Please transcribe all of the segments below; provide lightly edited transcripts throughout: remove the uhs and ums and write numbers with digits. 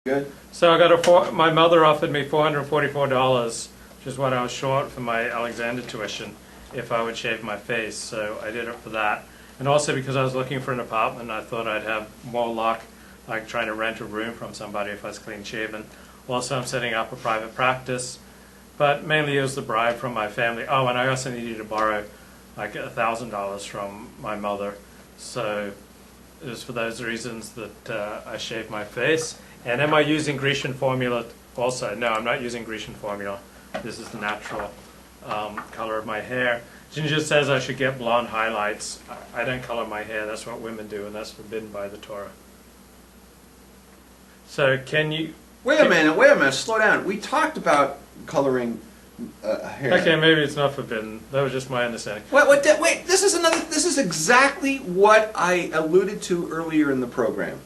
Good. So I got my mother offered me $444, which is what I was short for my Alexander tuition, if I would shave my face. So I did it for that. And also because I was looking for an apartment, I thought I'd have more luck, like trying to rent a room from somebody if I was clean shaven. Also, I'm setting up a private practice, but mainly it was the bribe from my family. Oh, and I also needed to borrow like $1,000 from my mother. So it was for those reasons that I shaved my face. And am I using Grecian formula also? No, I'm not using Grecian formula. This is the natural color of my hair. Ginger says I should get blonde highlights. I don't color my hair. That's what women do, and that's forbidden by the Torah. So can you... Wait a minute, slow down. We talked about coloring hair. Okay, maybe it's not forbidden. That was just my understanding. Wait, this is exactly what I alluded to earlier in the program.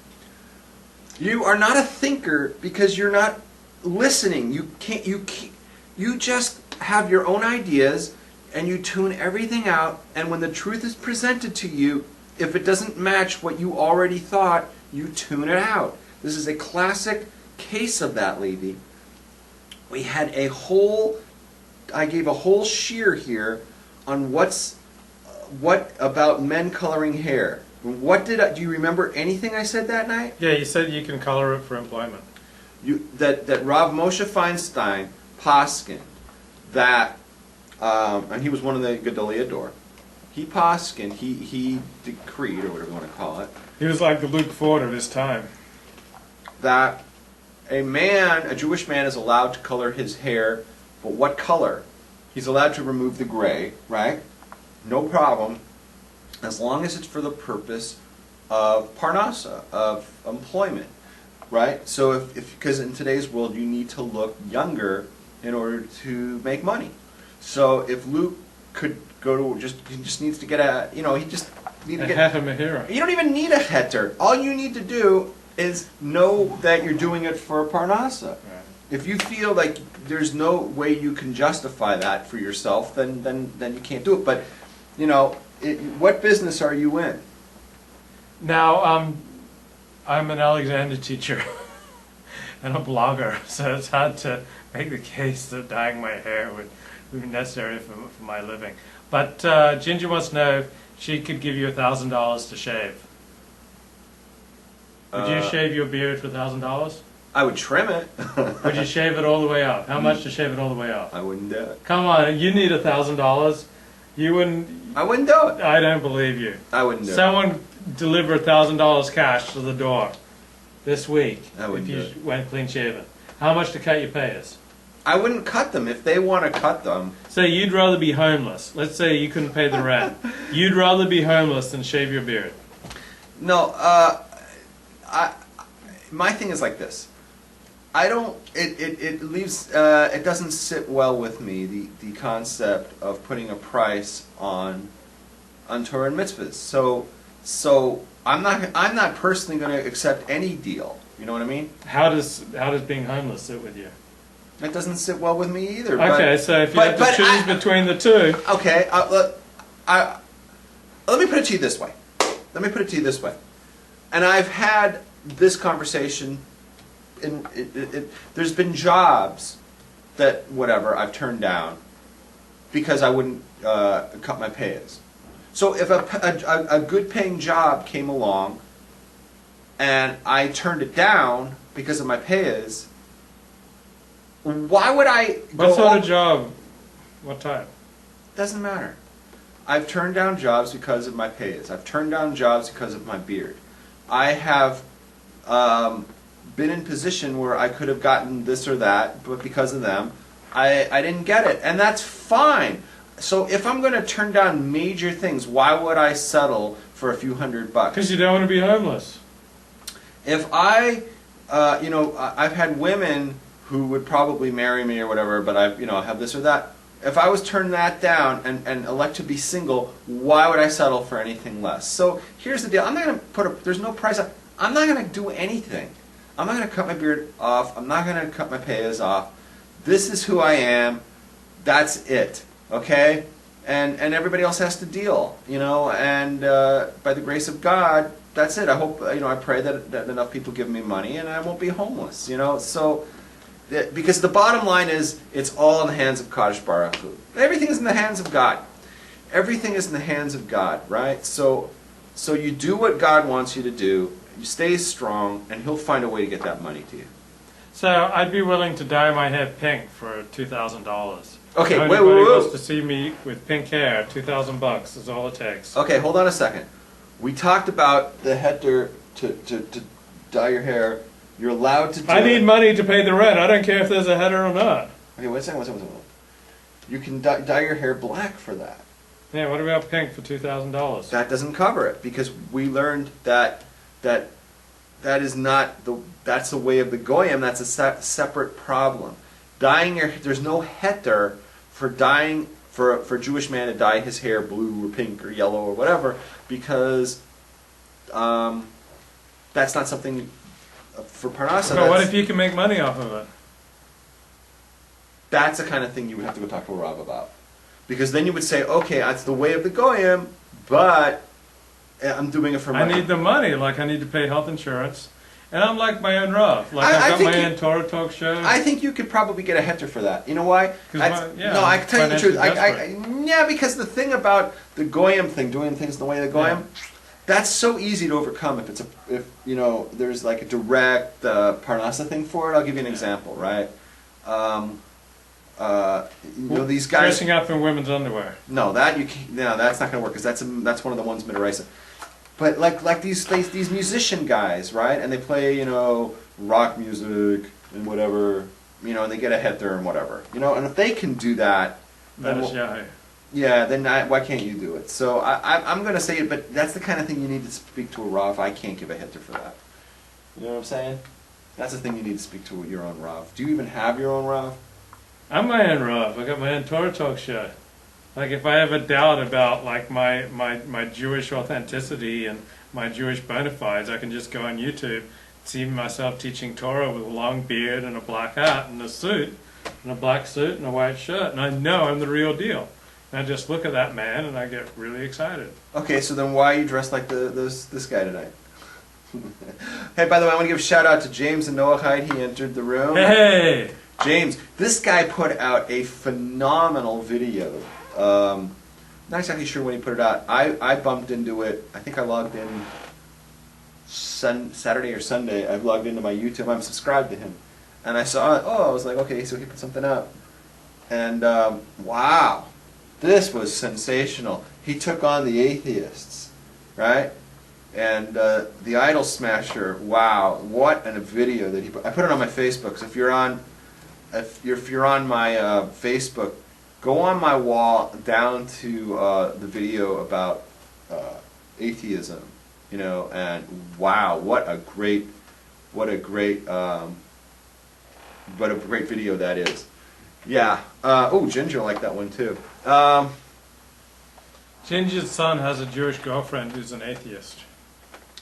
You are not a thinker because you're not listening. You just have your own ideas and you tune everything out, and when the truth is presented to you, if it doesn't match what you already thought, you tune it out. This is a classic case of that, Levy. We had I gave a whole shear here on what about men coloring hair. Do you remember anything I said that night? Yeah, you said you can color it for employment. That Rav Moshe Feinstein poskin that, and he was one of the Gedolei Dor. He poskin, he decreed, or whatever you want to call it. He was like the Luke Ford of his time. That a Jewish man is allowed to color his hair, but what color? He's allowed to remove the gray, right? No problem. As long as it's for the purpose of parnasa, of employment, right? So because in today's world you need to look younger in order to make money. So if Luke could go to he just needs to get he just needs to get a Mahira. You don't even need a heter. All you need to do is know that you're doing it for parnasa. Right. If you feel like there's no way you can justify that for yourself, then you can't do it. But what business are you in? Now, I'm an Alexander teacher and a blogger, so it's hard to make the case that dyeing my hair would be necessary for my living. But Ginger wants to know if she could give you $1,000 to shave. Would you shave your beard for $1,000? I would trim it. Would you shave it all the way up? How much to shave it all the way up? I wouldn't do it. Come on, you need $1,000. You wouldn't... I wouldn't do it. I don't believe you. I wouldn't do it. Someone deliver $1,000 cash to the door this week if you went clean shaven. How much to cut your payers? I wouldn't cut them if they want to cut them. So you'd rather be homeless. Let's say you couldn't pay the rent. You'd rather be homeless than shave your beard. No, my thing is like this. It leaves, it doesn't sit well with me, the concept of putting a price on Torah and mitzvahs. So I'm not personally going to accept any deal. You know what I mean? How does being homeless sit with you? It doesn't sit well with me either. Okay, so if you have to choose between the two. Okay, let me put it to you this way. And I've had this conversation. There's been jobs that I've turned down because I wouldn't cut my payas. So if a good paying job came along and I turned it down because of my payas, why would I go... What sort of job? What type? Doesn't matter. I've turned down jobs because of my payas. I've turned down jobs because of my beard. I have been in position where I could have gotten this or that, but because of them, I didn't get it. And that's fine. So if I'm going to turn down major things, why would I settle for a few $100? Because you don't want to be homeless. If I've had women who would probably marry me or whatever, but I have this or that. If I was turned that down and elect to be single, why would I settle for anything less? So here's the deal. I'm not going to there's no price. I'm not going to do anything. I'm not going to cut my beard off. I'm not going to cut my payas off. This is who I am. That's it. Okay? And everybody else has to deal. And by the grace of God, that's it. I hope, I pray that enough people give me money and I won't be homeless, So, because the bottom line is, it's all in the hands of Kadosh Baruch Hu. Everything is in the hands of God. Everything is in the hands of God, right? So you do what God wants you to do, you stay strong, and He'll find a way to get that money to you. So I'd be willing to dye my hair pink for $2,000. Okay, if wait. anybody wants to see me with pink hair, $2,000 is all it takes. Okay, hold on a second. We talked about the heter to dye your hair. You're allowed to do I need money to pay the rent. I don't care if there's a header or not. Okay, wait a second. You can dye your hair black for that. Yeah, what about pink for $2,000? That doesn't cover it, because we learned that is not that's the way of the goyim. That's a separate problem. Dyeing there's no heter for dyeing for a Jewish man to dye his hair blue or pink or yellow or whatever, because that's not something for parnasa. But what if you can make money off of it? That's the kind of thing you would have to go talk to a Rav about. Because then you would say, okay, that's the way of the goyim, but I'm doing it for money. I need the money, like I need to pay health insurance. And I'm like my own Rav. Like I've got my own Torah talk show. I think you could probably get a heter for that. You know why? No, I can tell you the truth. Yeah, because the thing about the goyim thing, doing things the way of the goyim, that's so easy to overcome if there's like a direct parnasa thing for it. I'll give you an example, right? These guys dressing up in women's underwear. No, that you can't. No, that's not going to work, because that's one of the ones midaraisa. But like these musician guys, right? And they play rock music and whatever, and they get a heter and whatever, and if they can do that, then why can't you do it? So I'm going to say it, but that's the kind of thing you need to speak to a Rav. I can't give a heter for that. You know what I'm saying? That's the thing you need to speak to your own Rav. Do you even have your own Rav? I'm my own Rav. I got my own Torah talk show. Like if I have a doubt about like my Jewish authenticity and my Jewish bona fides, I can just go on YouTube, see myself teaching Torah with a long beard and a black hat and a suit, and a black suit and a white shirt, and I know I'm the real deal. And I just look at that man and I get really excited. Okay, so then why are you dressed like this guy tonight? Hey, by the way, I want to give a shout out to James and Noahide. He entered the room. Hey! James, this guy put out a phenomenal video. Not exactly sure when he put it out. I bumped into it. I think I logged in Saturday or Sunday. I've logged into my YouTube. I'm subscribed to him. And I saw it. I was like, okay, so he put something up. And wow, this was sensational. He took on the atheists, right? And the idol smasher. Wow, what a video that he put. I put it on my Facebook. So if you're on my Facebook, go on my wall down to the video about atheism, and wow, what a great video that is. Yeah. Ginger liked that one too. Ginger's son has a Jewish girlfriend who's an atheist.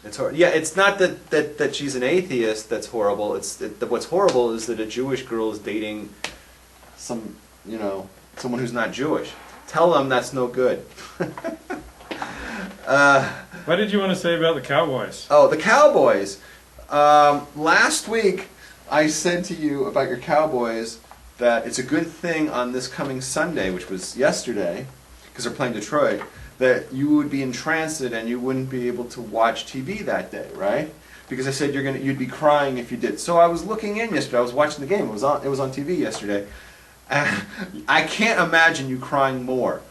It's yeah, it's not that she's an atheist that's horrible. What's horrible is that a Jewish girl is dating someone who's not Jewish. Tell them that's no good. What did you want to say about the Cowboys? Oh, the Cowboys. Last week I said to you about your Cowboys that it's a good thing on this coming Sunday, which was yesterday, because they're playing Detroit, that you would be entranced and you wouldn't be able to watch TV that day, right? Because I said you'd be crying if you did. So I was looking in yesterday. I was watching the game. It was on TV yesterday. And I can't imagine you crying more,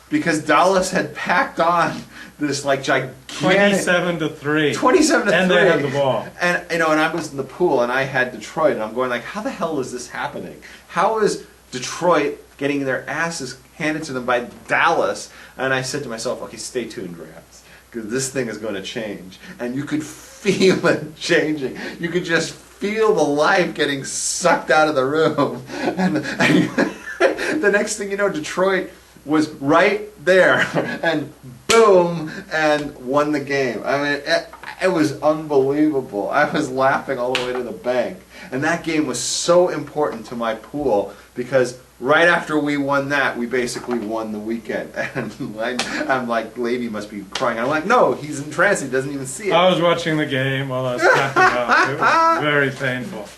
because Dallas had packed on this like gigantic 27-3. 27-3. And they had the ball. And and I was in the pool and I had Detroit, and I'm going like, how the hell is this happening? How is Detroit getting their asses handed to them by Dallas? And I said to myself, okay, stay tuned, Rams, because this thing is going to change. And you could feel it changing. You could just feel the life getting sucked out of the room. And the next thing you know, Detroit was right there, and boom, and won the game. I mean, it was unbelievable. I was laughing all the way to the bank. And that game was so important to my pool, because right after we won that, we basically won the weekend. And I'm like, lady must be crying. I'm like, no, he's in trance. He doesn't even see it. I was watching the game while I was packing up. It was very painful.